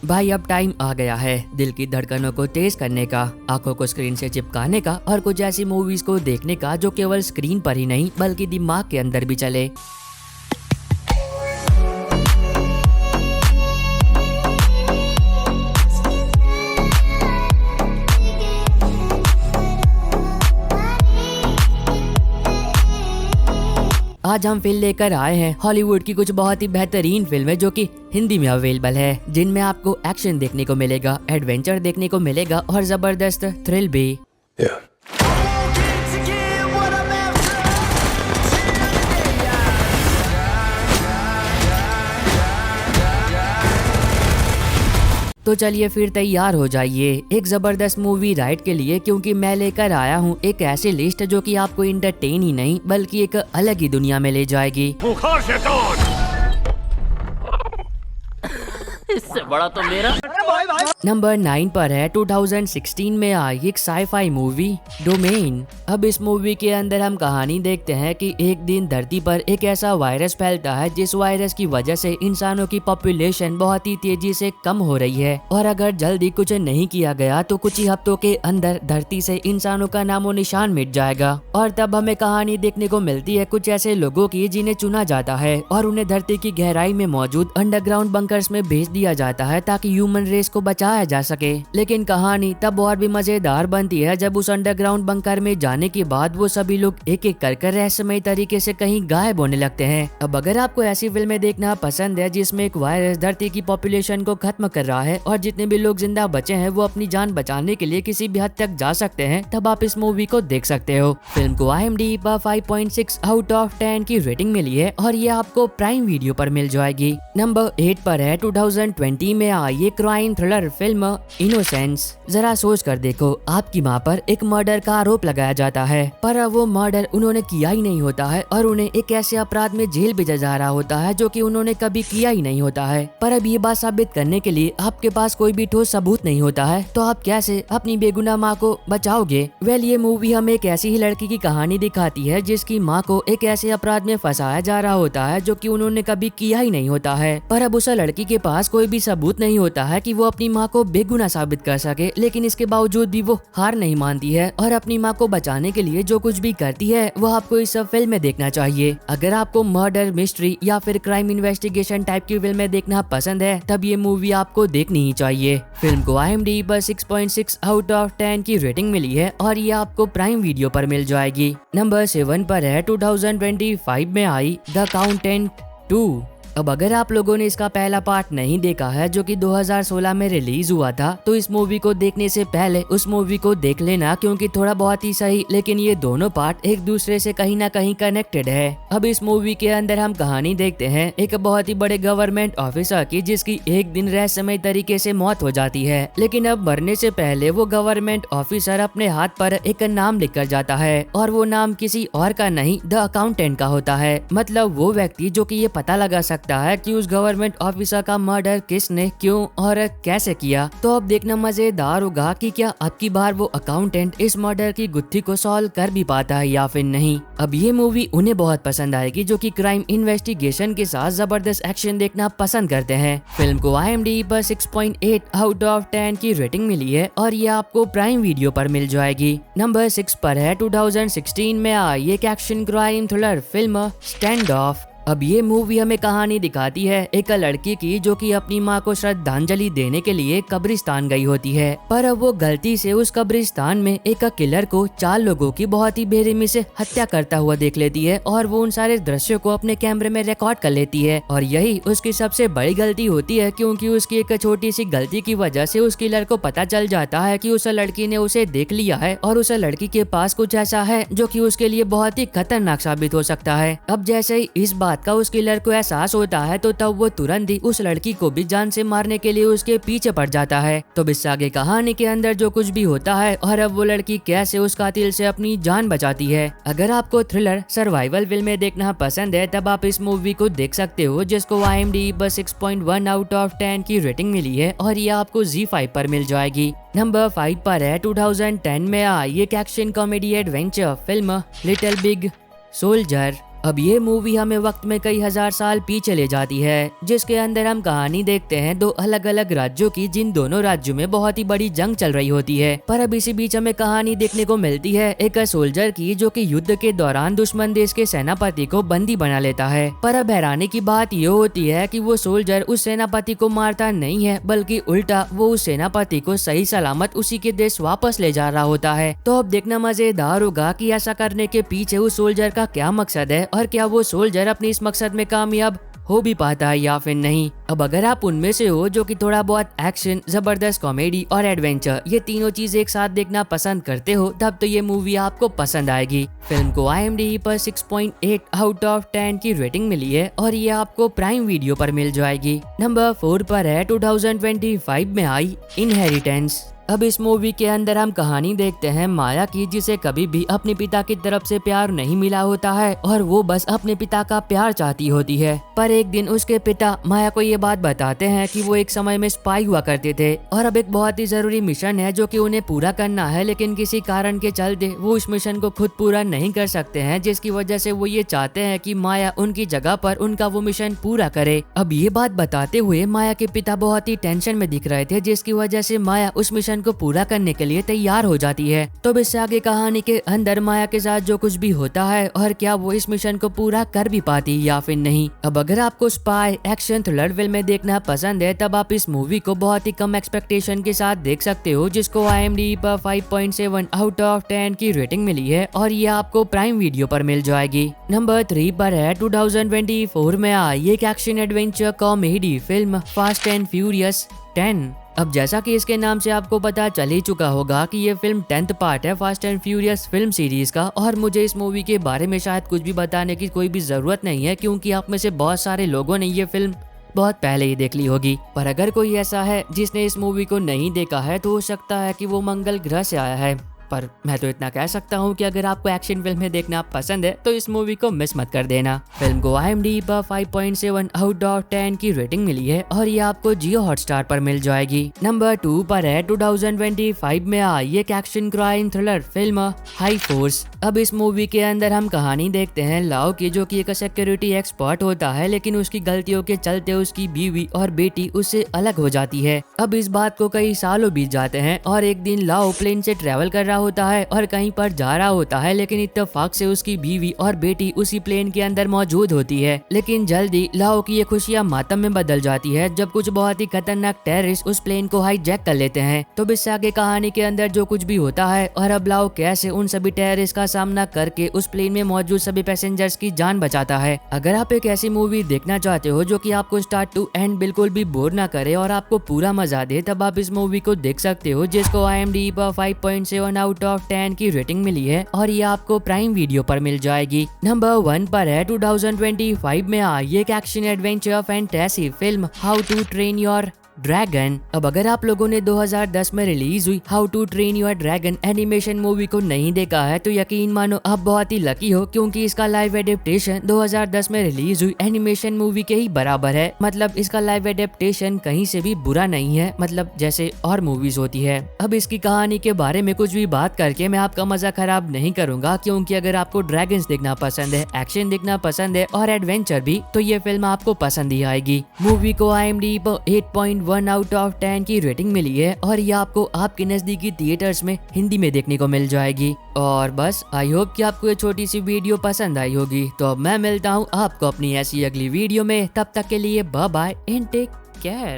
भाई अब टाइम आ गया है दिल की धड़कनों को तेज करने का, आंखों को स्क्रीन से चिपकाने का और कुछ ऐसी मूवीज को देखने का जो केवल स्क्रीन पर ही नहीं बल्कि दिमाग के अंदर भी चले। आज हम फिल्म लेकर आए हैं हॉलीवुड की कुछ बहुत ही बेहतरीन फिल्में जो कि हिंदी में अवेलेबल है, जिनमें आपको एक्शन देखने को मिलेगा, एडवेंचर देखने को मिलेगा और जबरदस्त थ्रिल भी। तो चलिए फिर तैयार हो जाइए एक जबरदस्त मूवी राइड के लिए, क्योंकि मैं लेकर आया हूँ एक ऐसी लिस्ट जो कि आपको इंटरटेन ही नहीं बल्कि एक अलग ही दुनिया में ले जाएगी। इससे बड़ा तो मेरा। नंबर 9 पर है 2016 में आई एक साईफाई मूवी डोमेन। अब इस मूवी के अंदर हम कहानी देखते हैं कि एक दिन धरती पर एक ऐसा वायरस फैलता है जिस वायरस की वजह से इंसानों की पॉपुलेशन बहुत ही तेजी से कम हो रही है और अगर जल्दी कुछ नहीं किया गया तो कुछ ही हफ्तों के अंदर धरती से इंसानों का नामो निशान मिट जाएगा। और तब हमें कहानी देखने को मिलती है कुछ ऐसे लोगों की जिन्हें चुना जाता है और उन्हें धरती की गहराई में मौजूद अंडरग्राउंड बंकर्स में भेज दिया जाता है ताकि ह्यूमन रेस को बचाया जा सके। लेकिन कहानी तब और भी मजेदार बनती है जब उस अंडरग्राउंड बंकर में जाने के बाद वो सभी लोग एक एक कर रहस्यमय तरीके से कहीं गायब होने लगते हैं। अब अगर आपको ऐसी फिल्में देखना पसंद है जिसमें एक वायरस धरती की पॉपुलेशन को खत्म कर रहा है और जितने भी लोग जिंदा बचे हैं वो अपनी जान बचाने के लिए किसी भी हद तक जा सकते हैं, तब आप इस मूवी को देख सकते हो। फिल्म को IMDb पर 5.6 आउट ऑफ 10 की रेटिंग मिली है और ये आपको प्राइम वीडियो पर मिल जाएगी। नंबर 8 पर है 2020 में आई एक क्राइम थ्रिलर फिल्म इनोसेंस। जरा सोच कर देखो, आपकी माँ पर एक मर्डर का आरोप लगाया जाता है पर अब वो मर्डर उन्होंने किया ही नहीं होता है और उन्हें एक ऐसे अपराध में जेल भेजा जा रहा होता है जो कि उन्होंने कभी किया ही नहीं होता है। पर अब ये बात साबित करने के लिए आपके पास कोई भी ठोस सबूत नहीं होता है, तो आप कैसे अपनी बेगुनाह माँ को बचाओगे? वेल, ये मूवी हमें एक ऐसी ही लड़की की कहानी दिखाती है जिसकी माँ को एक ऐसे अपराध में फंसाया जा रहा होता है जो कि उन्होंने कभी किया ही नहीं होता है। पर अब उस लड़की के पास कोई भी सबूत नहीं होता है कि वो अपनी माँ को बेगुनाह साबित कर सके, लेकिन इसके बावजूद भी वो हार नहीं मानती है और अपनी माँ को बचाने के लिए जो कुछ भी करती है वो आपको इस फिल्म में देखना चाहिए। अगर आपको मर्डर, मिस्ट्री या फिर क्राइम इन्वेस्टिगेशन टाइप की फिल्में देखना पसंद है तब ये मूवी आपको देखनी ही चाहिए। फिल्म को IMDb पर 6.6 आउट ऑफ 10 की रेटिंग मिली है और ये आपको प्राइम वीडियो पर मिल जाएगी। नंबर 7 पर है 2025 में आई द अकाउंटेंट 2। अब अगर आप लोगों ने इसका पहला पार्ट नहीं देखा है जो कि 2016 में रिलीज हुआ था, तो इस मूवी को देखने से पहले उस मूवी को देख लेना, क्योंकि थोड़ा बहुत ही सही लेकिन ये दोनों पार्ट एक दूसरे से कहीं ना कहीं कनेक्टेड है। अब इस मूवी के अंदर हम कहानी देखते हैं एक बहुत ही बड़े गवर्नमेंट ऑफिसर की जिसकी एक दिन रहस्यमय तरीके से मौत हो जाती है, लेकिन अब मरने से पहले वो गवर्नमेंट ऑफिसर अपने हाथ पर एक नाम लिख कर जाता है और वो नाम किसी और का नहीं द अकाउंटेंट का होता है। मतलब वो व्यक्ति जो कि ये पता लगा सकता है कि उस गवर्नमेंट ऑफिसर का मर्डर किसने, क्यों और कैसे किया। तो अब देखना मजेदार होगा कि क्या अब की बार वो अकाउंटेंट इस मर्डर की गुत्थी को सॉल्व कर भी पाता है या फिर नहीं। अब ये मूवी उन्हें बहुत पसंद आएगी जो कि क्राइम इन्वेस्टिगेशन के साथ जबरदस्त एक्शन देखना पसंद करते हैं। फिल्म को IMDb पर 6.8 आउट ऑफ 10 की रेटिंग मिली है और ये आपको प्राइम वीडियो पर मिल जाएगी। नंबर 6 पर है 2016 में आई एक action crime thriller film stand of. अब ये मूवी हमें कहानी दिखाती है एक लड़की की जो कि अपनी माँ को श्रद्धांजलि देने के लिए कब्रिस्तान गई होती है, पर अब वो गलती से उस कब्रिस्तान में एक किलर को 4 लोगों की बहुत ही बेरहमी से हत्या करता हुआ देख लेती है और वो उन सारे दृश्यों को अपने कैमरे में रिकॉर्ड कर लेती है। और यही उसकी सबसे बड़ी गलती होती है, क्योंकि उसकी एक छोटी सी गलती की वजह से उस किलर को पता चल जाता है कि उस लड़की ने उसे देख लिया है और उस लड़की के पास कुछ ऐसा है जो कि उसके लिए बहुत ही खतरनाक साबित हो सकता है। अब जैसे ही इस बात का उस किलर को एहसास होता है तो तब वो तुरंत ही उस लड़की को भी जान से मारने के लिए उसके पीछे पड़ जाता है। तो इससे आगे कहानी के अंदर जो कुछ भी होता है और अब वो लड़की कैसे उस कातिल से अपनी जान बचाती है। अगर आपको थ्रिलर सर्वाइवल फिल्में देखना पसंद है तब आप इस मूवी को देख सकते हो, जिसको IMDb पर 6.1 आउट ऑफ 10 की रेटिंग मिली है और ये आपको ZEE5 पर मिल जाएगी। नंबर 5 पर है 2010 में आई एक action comedy adventure film little big soldier. अब ये मूवी हमें वक्त में कई हजार साल पीछे ले जाती है, जिसके अंदर हम कहानी देखते हैं दो अलग अलग राज्यों की, जिन दोनों राज्यों में बहुत ही बड़ी जंग चल रही होती है। पर अब इसी बीच हमें कहानी देखने को मिलती है एक सोल्जर की, जो कि युद्ध के दौरान दुश्मन देश के सेनापति को बंदी बना लेता है। पर अब हैरानी की बात ये होती है कि वो सोल्जर उस सेनापति को मारता नहीं है, बल्कि उल्टा वो उस सेनापति को सही सलामत उसी के देश वापस ले जा रहा होता है। तो अब देखना मजेदार होगा कि ऐसा करने के पीछे उस सोल्जर का क्या मकसद है, और क्या वो सोल्जर अपने इस मकसद में कामयाब हो भी पाता है या फिर नहीं। अब अगर आप उनमें से हो जो कि थोड़ा बहुत एक्शन, जबरदस्त कॉमेडी और एडवेंचर, ये तीनों चीज एक साथ देखना पसंद करते हो, तब तो ये मूवी आपको पसंद आएगी। फिल्म को IMDb पर 6.8 आउट ऑफ 10 की रेटिंग मिली है और ये आपको प्राइम वीडियो पर मिल जाएगी। नंबर 4 पर है 2025 में आई इनहेरिटेंस। अब इस मूवी के अंदर हम कहानी देखते हैं माया की, जिसे कभी भी अपने पिता की तरफ से प्यार नहीं मिला होता है और वो बस अपने पिता का प्यार चाहती होती है। पर एक दिन उसके पिता माया को ये बात बताते हैं कि वो एक समय में स्पाई हुआ करते थे और अब एक बहुत ही जरूरी मिशन है जो कि उन्हें पूरा करना है, लेकिन किसी कारण के चलते वो इस मिशन को खुद पूरा नहीं कर सकते हैं, जिसकी वजह से वो ये चाहते हैं कि माया उनकी जगह पर उनका वो मिशन पूरा करे। अब ये बात बताते हुए माया के पिता बहुत ही टेंशन में दिख रहे थे, जिसकी वजह से माया उस मिशन को पूरा करने के लिए तैयार हो जाती है। तो इससे आगे कहानी के अंदर माया के साथ जो कुछ भी होता है और क्या वो इस मिशन को पूरा कर भी पाती या फिर नहीं। अब अगर आपको स्पाई, एक्शन, थ्रिलर फिल्में देखना पसंद है, तब आप इस मूवी को बहुत ही कम एक्सपेक्टेशन के साथ देख सकते हो, जिसको IMDb पर 5.7 आउट ऑफ 10 की रेटिंग मिली है और ये आपको प्राइम वीडियो पर मिल जाएगी। नंबर 3 पर है 2024 में आई एक action adventure comedy film fast and furious 10। अब जैसा कि इसके नाम से आपको पता चल ही चुका होगा कि ये फिल्म 10th पार्ट है fast and furious film series का, और मुझे इस मूवी के बारे में शायद कुछ भी बताने की कोई भी जरूरत नहीं है, क्योंकि आप में से बहुत सारे लोगों ने ये फिल्म बहुत पहले ही देख ली होगी। पर अगर कोई ऐसा है जिसने इस मूवी को नहीं देखा है, तो हो सकता है कि वो मंगल ग्रह से आया है। पर मैं तो इतना कह सकता हूँ कि अगर आपको एक्शन फिल्में देखना पसंद है तो इस मूवी को मिस मत कर देना। फिल्म को IMDb पर 5.7 आउट ऑफ 10 की रेटिंग मिली है और ये आपको जियो हॉटस्टार पर मिल जाएगी। नंबर 2 पर है 2025 में आई एक action crime thriller film high force. अब इस मूवी के अंदर हम कहानी देखते हैं लाओ की, जो कि एक सिक्योरिटी एक्सपर्ट होता है, लेकिन उसकी गलतियों के चलते उसकी बीवी और बेटी उससे अलग हो जाती है। अब इस बात को कई सालों बीत जाते हैं और एक दिन लाओ प्लेन से ट्रेवल कर रहा होता है और कहीं पर जा रहा होता है, लेकिन इत्तेफाक से उसकी बीवी और बेटी उसी प्लेन के अंदर मौजूद होती है। लेकिन जल्दी लाओ की ये खुशियां मातम में बदल जाती है जब कुछ बहुत ही खतरनाक टेररिस्ट उस प्लेन को हाईजैक कर लेते हैं। तो इससे आगे कहानी के अंदर जो कुछ भी होता है और अब लाओ कैसे उन सभी टेररिस्ट का सामना करके उस प्लेन में मौजूद सभी पैसेंजर्स की जान बचाता है। अगर आप एक ऐसी मूवी देखना चाहते हो जो कि आपको स्टार्ट टू एंड बिल्कुल भी बोर ना करे और आपको पूरा मजा दे, तब आप इस मूवी को देख सकते हो, जिसको IMDb पर 5.7 आउट ऑफ 10 की रेटिंग मिली है और ये आपको प्राइम वीडियो पर मिल जाएगी। नंबर 1 पर है 2025 में आई एक action adventure fantasy film how to train your dragon. अब अगर आप लोगों ने 2010 में रिलीज हुई how to train your dragon animation movie को नहीं देखा है, तो यकीन मानो आप बहुत ही लकी हो, क्योंकि इसका लाइव एडेप्टेशन 2010 में रिलीज हुई एनिमेशन मूवी के ही बराबर है। मतलब इसका लाइव एडेप्टेशन कहीं से भी बुरा नहीं है, मतलब जैसे और मूवीज होती है। अब इसकी कहानी के बारे में कुछ भी बात करके मैं आपका मजा खराब नहीं करूंगा, क्योंकि अगर आपको ड्रैगन्स देखना पसंद है, एक्शन देखना पसंद है और एडवेंचर भी, तो ये फिल्म आपको पसंद ही आएगी। मूवी को IMDb पर 8.1 आउट ऑफ 10 की रेटिंग मिली है और ये आपको आपके नजदीकी थिएटर्स में हिंदी में देखने को मिल जाएगी। और बस आई होप कि आपको ये छोटी सी वीडियो पसंद आई होगी। तो अब मैं मिलता हूँ आपको अपनी ऐसी अगली वीडियो में, तब तक के लिए bye bye and take care.